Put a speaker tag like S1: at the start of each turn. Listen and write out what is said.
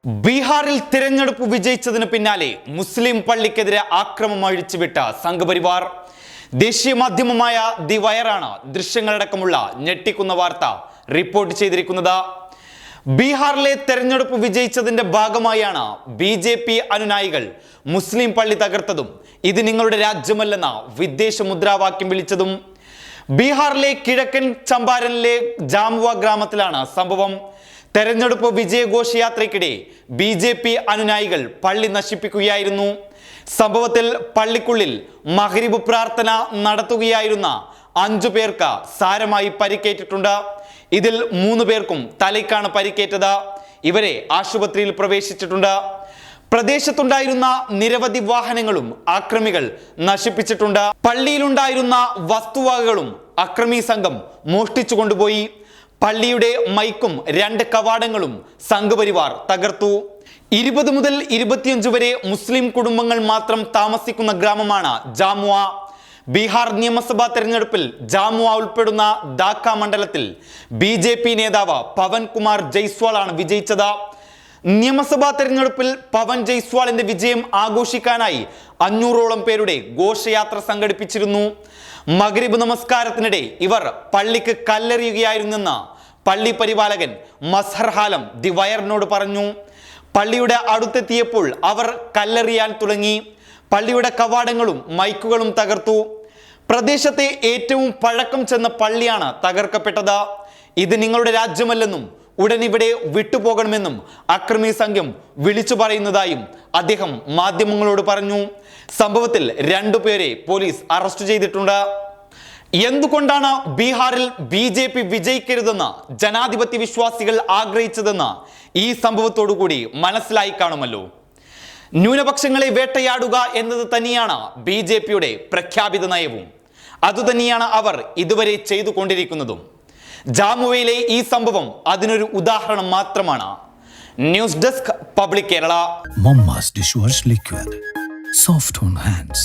S1: ബീഹാറിൽ തിരഞ്ഞെടുപ്പ് വിജയിച്ചതിന് പിന്നാലെ മുസ്ലിം പള്ളിക്കെതിരെ ആക്രമം അഴിച്ചുവിട്ട സംഘപരിവാർ. ദേശീയ മാധ്യമമായ ദി വയറാണ് ദൃശ്യങ്ങളടക്കമുള്ള ഞെട്ടിക്കുന്ന വാർത്ത റിപ്പോർട്ട് ചെയ്തിരിക്കുന്നത്. ബീഹാറിലെ തെരഞ്ഞെടുപ്പ് വിജയിച്ചതിന്റെ ഭാഗമായാണ് BJP അനുനായികൾ മുസ്ലിം പള്ളി തകർത്തതും ഇത് നിങ്ങളുടെ രാജ്യമല്ലെന്ന വിദ്വേഷ മുദ്രാവാക്യം വിളിച്ചതും. ബീഹാറിലെ കിഴക്കൻ ചമ്പാരനിലെ ജാമുവ ഗ്രാമത്തിലാണ് സംഭവം. തെരഞ്ഞെടുപ്പ് വിജയഘോഷയാത്രയ്ക്കിടെ BJP അനുനായികൾ പള്ളി നശിപ്പിക്കുകയായിരുന്നു. സംഭവത്തിൽ പള്ളിക്കുള്ളിൽ മഗ്രിബ് പ്രാർത്ഥന നടത്തുകയായിരുന്ന 5 പേർക്ക് സാരമായി പരിക്കേറ്റിട്ടുണ്ട്. ഇതിൽ 3 പേർക്കും തലയ്ക്കാണ് പരിക്കേറ്റത്. ഇവരെ ആശുപത്രിയിൽ പ്രവേശിച്ചിട്ടുണ്ട്. പ്രദേശത്തുണ്ടായിരുന്ന നിരവധി വാഹനങ്ങളും ആക്രമികൾ നശിപ്പിച്ചിട്ടുണ്ട്. പള്ളിയിലുണ്ടായിരുന്ന വസ്തുവകകളും അക്രമി സംഘം മോഷ്ടിച്ചു കൊണ്ടുപോയി. പള്ളിയുടെ മൈക്കും 2 കവാടങ്ങളും സംഘപരിവാർ തകർത്തു. 20 മുതൽ 25 വരെ മുസ്ലിം കുടുംബങ്ങൾ മാത്രം താമസിക്കുന്ന ഗ്രാമമാണ് ജാമുവ. ബീഹാർ നിയമസഭാ തെരഞ്ഞെടുപ്പിൽ ജാമുവ ഉൾപ്പെടുന്ന ധാക്ക മണ്ഡലത്തിൽ BJP നേതാവ് പവൻ കുമാർ ജയ്സ്വാൾ ആണ് വിജയിച്ചത്. നിയമസഭാ തെരഞ്ഞെടുപ്പിൽ പവൻ ജയ്സ്വാളിന്റെ വിജയം ആഘോഷിക്കാനായി 500ഓളം പേരുടെ ഘോഷയാത്ര സംഘടിപ്പിച്ചിരുന്നു. മഗ്രിബ് നമസ്കാരത്തിനിടെ ഇവർ പള്ളിക്ക് കല്ലെറിയുകയായിരുന്നെന്ന് പള്ളി പരിപാലകൻ മസ്ഹർ ഹാലം ദി വയറിനോട് പറഞ്ഞു. പള്ളിയുടെ അടുത്തെത്തിയപ്പോൾ അവർ കല്ലെറിയാൻ തുടങ്ങി. പള്ളിയുടെ കവാടങ്ങളും മൈക്കുകളും തകർത്തു. പ്രദേശത്തെ ഏറ്റവും പഴക്കം ചെന്ന പള്ളിയാണ് തകർക്കപ്പെട്ടത്. ഇത് നിങ്ങളുടെ രാജ്യമല്ലെന്നും ഉടൻ ഇവിടെ വിട്ടുപോകണമെന്നും അക്രമി സംഘം വിളിച്ചു പറയുന്നതായും അദ്ദേഹം മാധ്യമങ്ങളോട് പറഞ്ഞു. സംഭവത്തിൽ 2 പേരെ പോലീസ് അറസ്റ്റ് ചെയ്തിട്ടുണ്ട്. എന്തുകൊണ്ടാണ് ബീഹാറിൽ BJP വിജയിക്കരുതെന്ന് ജനാധിപത്യ വിശ്വാസികൾ ആഗ്രഹിച്ചതെന്ന് ഈ സംഭവത്തോടുകൂടി മനസ്സിലായി കാണുമല്ലോ. ന്യൂനപക്ഷങ്ങളെ വേട്ടയാടുക എന്നത് തന്നെയാണ് BJPയുടെ പ്രഖ്യാപിത നയവും. അതുതന്നെയാണ് അവർ ഇതുവരെ ചെയ്തുകൊണ്ടിരിക്കുന്നതും. ജാമുവയിലെ ഈ സംഭവം അതിനൊരു ഉദാഹരണം മാത്രമാണ്. News desk public Kerala.
S2: Mama's dishwash liquid, soft on hands.